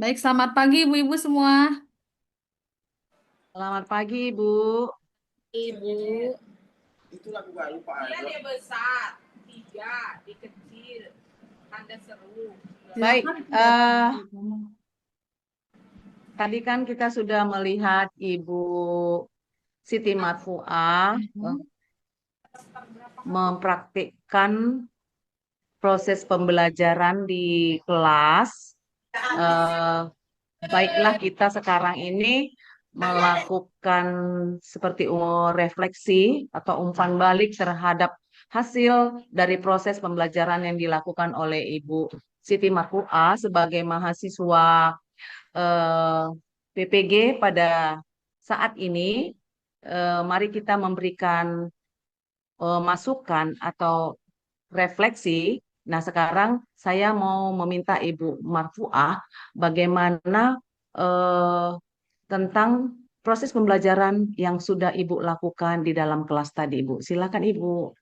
Baik, selamat pagi Ibu-ibu semua. Selamat pagi, Ibu. Ibu. Itu lagu baru Pak. Dia besar, tiga, dia kecil, tanda seru. Baik, Silakan dari Ibu. tadi kan kita sudah melihat Ibu Siti Marfuah Mhm. mempraktikkan proses pembelajaran di kelas. Eh, Baiklah, kita sekarang ini melakukan seperti refleksi atau umpan balik terhadap hasil dari proses pembelajaran yang dilakukan oleh Ibu Siti Marfuah sebagai mahasiswa PPG pada saat ini. Mari kita memberikan masukan atau refleksi. Nah, sekarang saya mau meminta Ibu Marfuah bagaimana eh, tentang proses pembelajaran yang sudah Ibu lakukan di dalam kelas tadi, Ibu. Silakan, Ibu.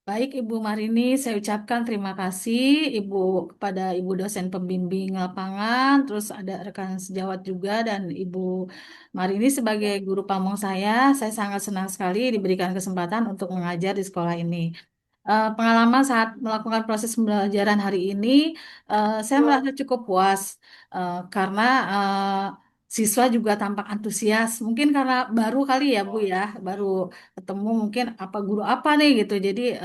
Baik Ibu Marini, saya ucapkan terima kasih Ibu kepada Ibu dosen pembimbing lapangan, terus ada rekan sejawat juga dan Ibu Marini sebagai guru pamong saya sangat senang sekali diberikan kesempatan untuk mengajar di sekolah ini. Pengalaman saat melakukan proses pembelajaran hari ini, saya merasa cukup puas karena siswa juga tampak antusias. Mungkin karena baru kali ya Bu ya, baru ketemu mungkin apa guru apa nih gitu. Jadi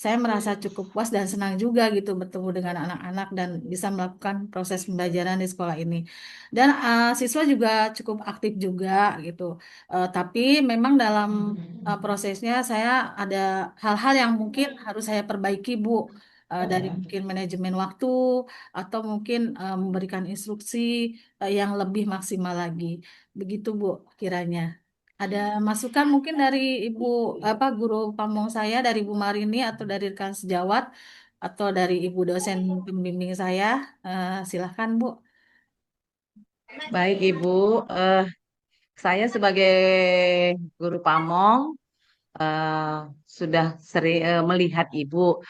saya merasa cukup puas dan senang juga gitu bertemu dengan anak-anak dan bisa melakukan proses pembelajaran di sekolah ini. Dan siswa juga cukup aktif juga gitu. Tapi memang dalam prosesnya saya ada hal-hal yang mungkin harus saya perbaiki, Bu. Dari mungkin manajemen waktu atau mungkin memberikan instruksi yang lebih maksimal lagi. Begitu, Bu, kiranya. Ada masukan mungkin dari Ibu apa guru pamong saya dari Bu Marini atau dari rekan sejawat atau dari Ibu dosen pembimbing saya. Silahkan, Bu. Baik, Ibu. Eh, saya sebagai guru pamong eh, sudah sering melihat Ibu.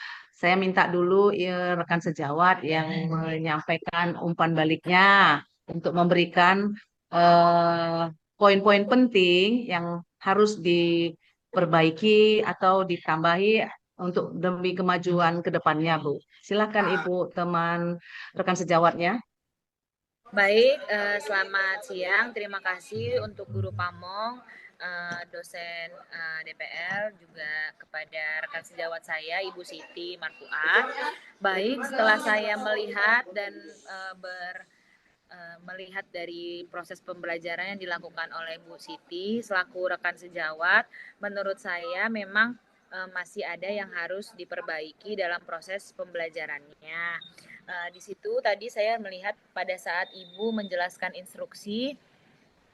Saya minta dulu rekan sejawat yang menyampaikan umpan baliknya untuk memberikan eh, poin-poin penting yang harus diperbaiki atau ditambahi untuk demi kemajuan ke depannya, Bu. Silakan Ibu, teman rekan sejawatnya. Baik, selamat siang. Terima kasih untuk Guru Pamong, dosen DPL, juga kepada rekan sejawat saya, Ibu Siti Marfuah. Baik, setelah saya melihat dan melihat dari proses pembelajaran yang dilakukan oleh Bu Siti selaku rekan sejawat, menurut saya memang masih ada yang harus diperbaiki dalam proses pembelajarannya. Di situ tadi saya melihat pada saat Ibu menjelaskan instruksi,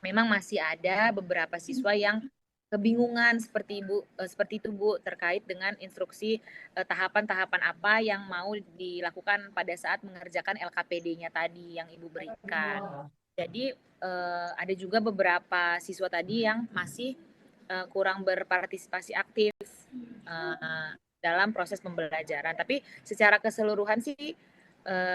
memang masih ada beberapa siswa yang kebingungan seperti itu Bu, terkait dengan instruksi tahapan-tahapan apa yang mau dilakukan pada saat mengerjakan LKPD-nya tadi yang Ibu berikan. Jadi ada juga beberapa siswa tadi yang masih kurang berpartisipasi aktif dalam proses pembelajaran. Tapi secara keseluruhan sih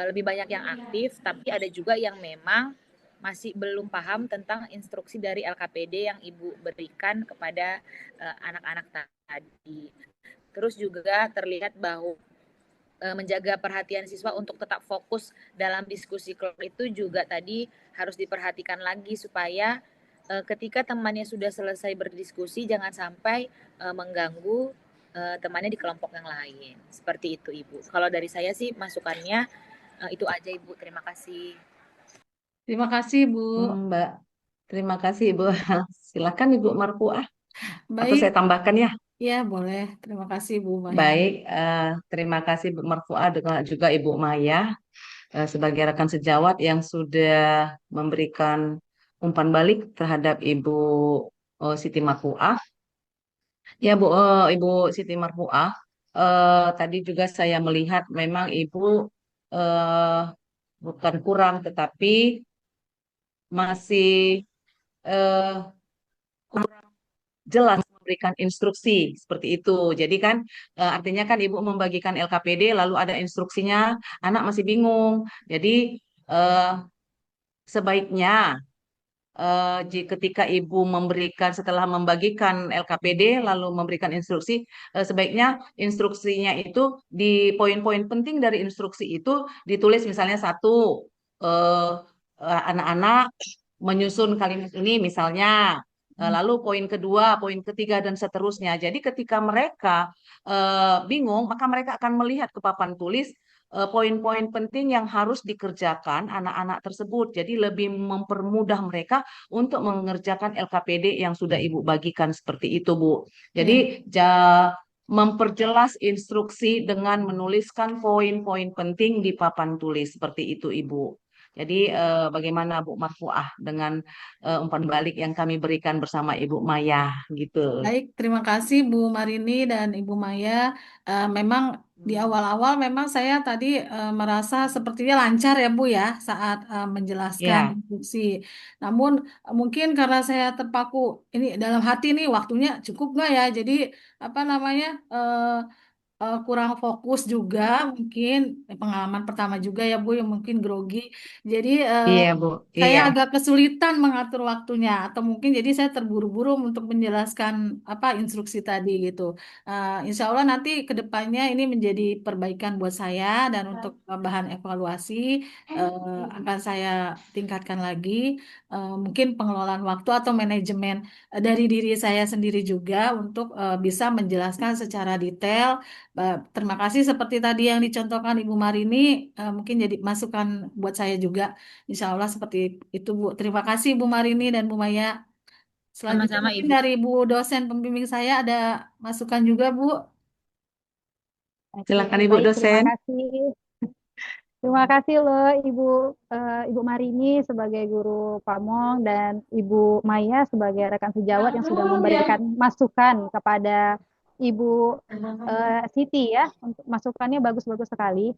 lebih banyak yang aktif, tapi ada juga yang memang masih belum paham tentang instruksi dari LKPD yang Ibu berikan kepada anak-anak tadi. Terus juga terlihat bahwa menjaga perhatian siswa untuk tetap fokus dalam diskusi kelompok itu juga tadi harus diperhatikan lagi supaya ketika temannya sudah selesai berdiskusi jangan sampai mengganggu temannya di kelompok yang lain. Seperti itu Ibu. Kalau dari saya sih masukannya itu aja Ibu. Terima kasih. Terima kasih, Bu. Mbak, terima kasih Ibu. Silakan Ibu Marfuah. Atau Baik, saya tambahkan ya. ya boleh. Terima kasih, Bu Marini. Baik, terima kasih Bu Marfuah dengan juga Ibu Maya sebagai rekan sejawat yang sudah memberikan umpan balik terhadap Ibu Siti Marfuah. Ya Bu, Ibu Siti Marfuah, tadi juga saya melihat memang Ibu eh, bukan kurang, tetapi masih eh, jelas memberikan instruksi seperti itu. Jadi kan artinya kan Ibu membagikan LKPD lalu ada instruksinya, anak masih bingung. Jadi sebaiknya ketika Ibu memberikan setelah membagikan LKPD lalu memberikan instruksi, sebaiknya instruksinya itu di poin-poin penting dari instruksi itu ditulis misalnya satu, eh, anak-anak menyusun kalimat ini misalnya. Lalu poin kedua, poin ketiga dan seterusnya. Jadi ketika mereka bingung, maka mereka akan melihat ke papan tulis poin-poin penting yang harus dikerjakan anak-anak tersebut. Jadi lebih mempermudah mereka untuk mengerjakan LKPD yang sudah Ibu bagikan seperti itu, Bu. Ya, Jadi memperjelas instruksi dengan menuliskan poin-poin penting di papan tulis seperti itu, Ibu. Jadi bagaimana Bu Marfuah dengan umpan balik yang kami berikan bersama Ibu Maya gitu. baik, terima kasih Bu Marini dan Ibu Maya. Memang di awal-awal memang saya tadi merasa sepertinya lancar ya Bu ya saat menjelaskan Ya, instruksi. Namun mungkin karena saya terpaku ini dalam hati nih waktunya cukup nggak ya? Jadi apa namanya kurang fokus juga mungkin pengalaman pertama juga ya Bu yang mungkin grogi. Jadi iya Bu, saya iya. agak kesulitan mengatur waktunya atau mungkin jadi saya terburu-buru untuk menjelaskan apa instruksi tadi gitu. Insya Allah nanti ke depannya ini menjadi perbaikan buat saya dan untuk bahan evaluasi akan saya tingkatkan lagi. Mungkin pengelolaan waktu atau manajemen dari diri saya sendiri juga untuk bisa menjelaskan secara detail. Terima kasih seperti tadi yang dicontohkan Ibu Marini, mungkin jadi masukan buat saya juga. Insya Allah seperti itu, Bu. Terima kasih, Bu Marini dan Bu Maya. Selanjutnya Sama-sama mungkin Ibu. dari Bu dosen pembimbing saya ada masukan juga, Bu. Oke, Silakan Ibu baik. Terima dosen. kasih. Terima kasih loh Ibu Marini sebagai guru Pamong dan Ibu Maya sebagai rekan sejawat yang sudah memberikan masukan kepada Ibu Siti ya. Untuk masukannya bagus-bagus sekali.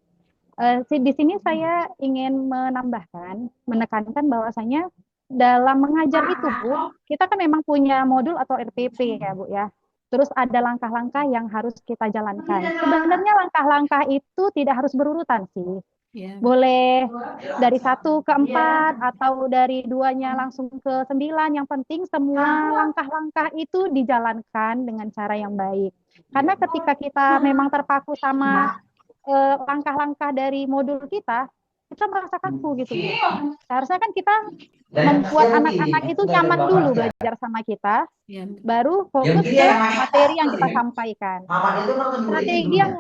Di sini saya ingin menambahkan, menekankan bahwasanya dalam mengajar itu Bu, kita kan memang punya modul atau RPP ya Bu ya. Terus ada langkah-langkah yang harus kita jalankan. Sebenarnya langkah-langkah itu tidak harus berurutan sih. Ya, Boleh dari 1 ke 4 atau dari 2-nya langsung ke 9. Yang penting semua langkah-langkah itu dijalankan dengan cara yang baik. Karena ketika kita memang terpaku sama langkah-langkah dari modul kita merasa kaku gitu Bu. Seharusnya kan kita membuat anak-anak itu nyaman dulu belajar sama kita, ya, baru fokus ke materi yang kita sampaikan. Strategi yang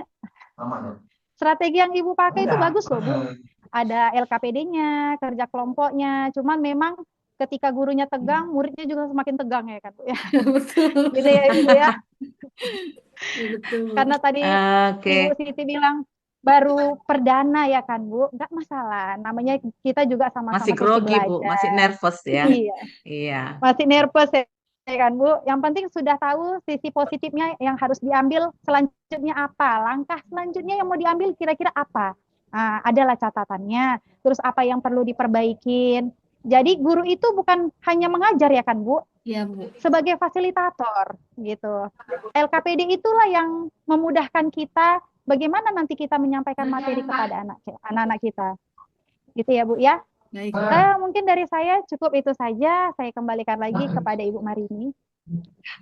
strategi yang Ibu pakai itu bagus loh Bu. Ada LKPD-nya, kerja kelompoknya. Cuman memang ketika gurunya tegang, muridnya juga semakin tegang ya kan Bu ya. betul. Gitu ya Ibu ya. Ya, betul, Bu. Karena tadi Ibu Oke, Siti bilang baru perdana ya kan Bu, nggak masalah. Namanya kita juga masih sama-sama terus grogi Bu, masih belajar. nervous ya. Iya, Iya. masih nervous ya kan Bu. Yang penting sudah tahu sisi positifnya yang harus diambil selanjutnya apa, langkah selanjutnya yang mau diambil kira-kira apa. Nah, adalah catatannya. Terus apa yang perlu diperbaikin. Jadi guru itu bukan hanya mengajar ya kan Bu, Ya, Bu. sebagai fasilitator gitu. LKPD itulah yang memudahkan kita bagaimana nanti kita menyampaikan materi kepada anak-anak kita. Gitu ya Bu ya. Baik. Mungkin dari saya cukup itu saja. Saya kembalikan lagi kepada Ibu Marini.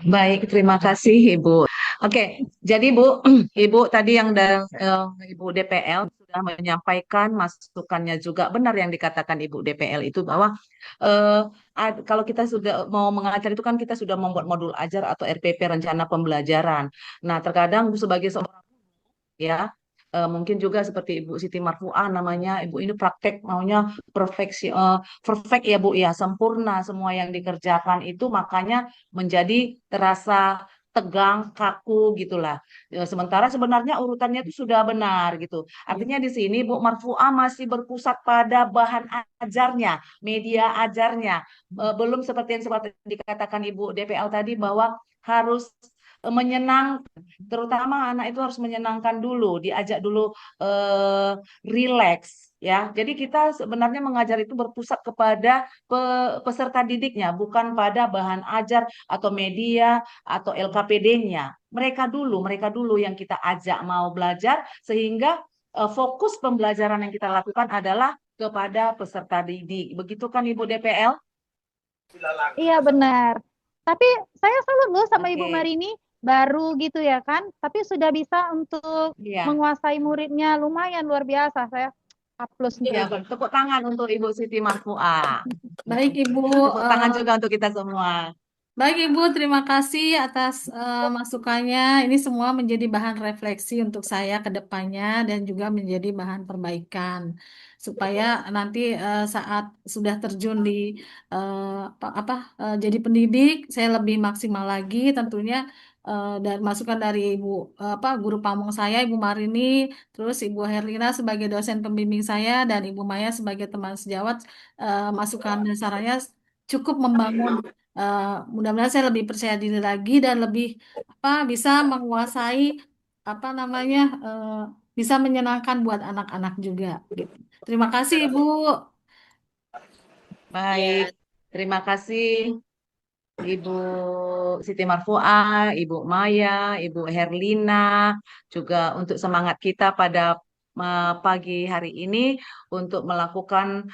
Baik, terima kasih Ibu. Oke, jadi Bu, Ibu tadi yang dari Ibu DPL sudah menyampaikan masukannya juga benar yang dikatakan Ibu DPL itu bahwa kalau kita sudah mau mengajar itu kan kita sudah membuat modul ajar atau RPP rencana pembelajaran. Nah, terkadang sebagai seorang ya mungkin juga seperti Ibu Siti Marfuah namanya Ibu ini praktek maunya perfect ya Bu ya sempurna semua yang dikerjakan itu makanya menjadi terasa tegang kaku gitulah. Sementara sebenarnya urutannya itu sudah benar gitu Ya, artinya di sini Bu Marfuah masih berpusat pada bahan ajarnya media ajarnya. Belum seperti yang seperti dikatakan Ibu DPL tadi bahwa harus menyenangkan, terutama anak itu harus menyenangkan dulu, diajak dulu relax ya. Jadi kita sebenarnya mengajar itu berpusat kepada peserta didiknya, bukan pada bahan ajar atau media atau LKPD-nya. Mereka dulu yang kita ajak mau belajar sehingga fokus pembelajaran yang kita lakukan adalah kepada peserta didik. Begitu kan Ibu DPL? Iya benar. Tapi saya salut loh sama Ibu Oke, Marini, baru gitu ya kan, tapi sudah bisa untuk iya. menguasai muridnya, lumayan luar biasa. Saya plus untuk Iya, Ibu. tepuk tangan untuk Ibu Siti Marfuah. Baik Ibu, Tepuk tangan juga untuk kita semua. baik Ibu, terima kasih atas masukannya. Ini semua menjadi bahan refleksi untuk saya ke depannya dan juga menjadi bahan perbaikan supaya nanti saat sudah terjun di jadi pendidik, saya lebih maksimal lagi tentunya dan masukan dari Ibu guru pamong saya Ibu Marini, terus Ibu Herlina sebagai dosen pembimbing saya dan Ibu Maya sebagai teman sejawat, masukan dan sarannya cukup membangun. Mudah-mudahan saya lebih percaya diri lagi dan lebih bisa menguasai bisa menyenangkan buat anak-anak juga gitu. Terima kasih Ibu. Baik, Ya, terima kasih Ibu Siti Marfuah, Ibu Maya, Ibu Herlina, juga untuk semangat kita pada pagi hari ini untuk melakukan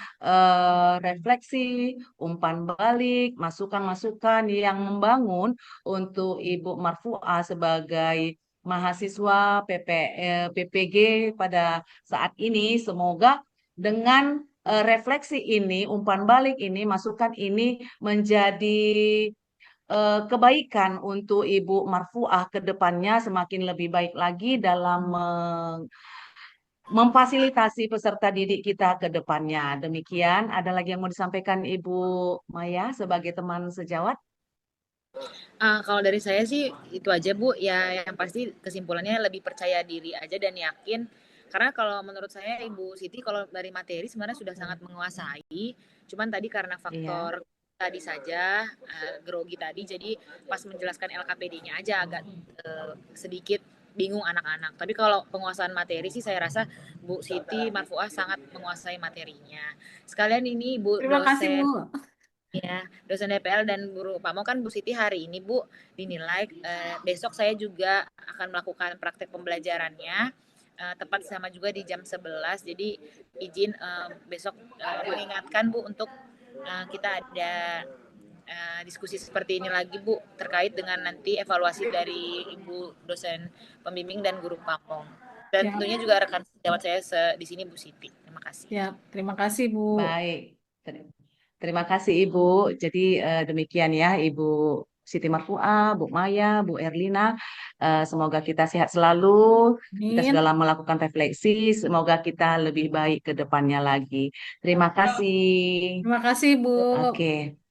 refleksi, umpan balik, masukan-masukan yang membangun untuk Ibu Marfuah sebagai mahasiswa PPG pada saat ini. Semoga dengan refleksi ini, umpan balik ini, masukan ini menjadi kebaikan untuk Ibu Marfuah ke depannya semakin lebih baik lagi dalam memfasilitasi peserta didik kita ke depannya. Demikian, ada lagi yang mau disampaikan Ibu Maya sebagai teman sejawat? Kalau dari saya sih itu aja Bu, ya yang pasti kesimpulannya lebih percaya diri aja dan yakin. Karena kalau menurut saya Ibu Siti kalau dari materi sebenarnya sudah sangat menguasai, cuman tadi karena Iya. faktor tadi saja grogi tadi, jadi pas menjelaskan LKPD-nya aja agak sedikit bingung anak-anak. Tapi kalau penguasaan materi sih saya rasa Bu Siti Marfuah sangat menguasai materinya. Sekalian ini Bu Terima kasih Bu. dosen. Ya, dosen DPL dan guru Pamo kan Bu Siti hari ini Bu dinilai besok saya juga akan melakukan praktek pembelajarannya tepat sama juga di jam 11. Jadi izin besok mengingatkan Bu untuk kita ada diskusi seperti ini lagi Bu terkait dengan nanti evaluasi dari Ibu dosen pembimbing dan guru Pamong. Dan Ya, tentunya juga rekan sejawat saya di sini Bu Siti. Terima kasih. ya, terima kasih Bu. Baik. Terima kasih Ibu. Jadi demikian ya Ibu Siti Marfuah, Bu Maya, Bu Erlina. Semoga kita sehat selalu. Kita sudah Amin. lama melakukan refleksi. Semoga kita lebih baik ke depannya lagi. Terima kasih. Terima kasih Bu. Oke.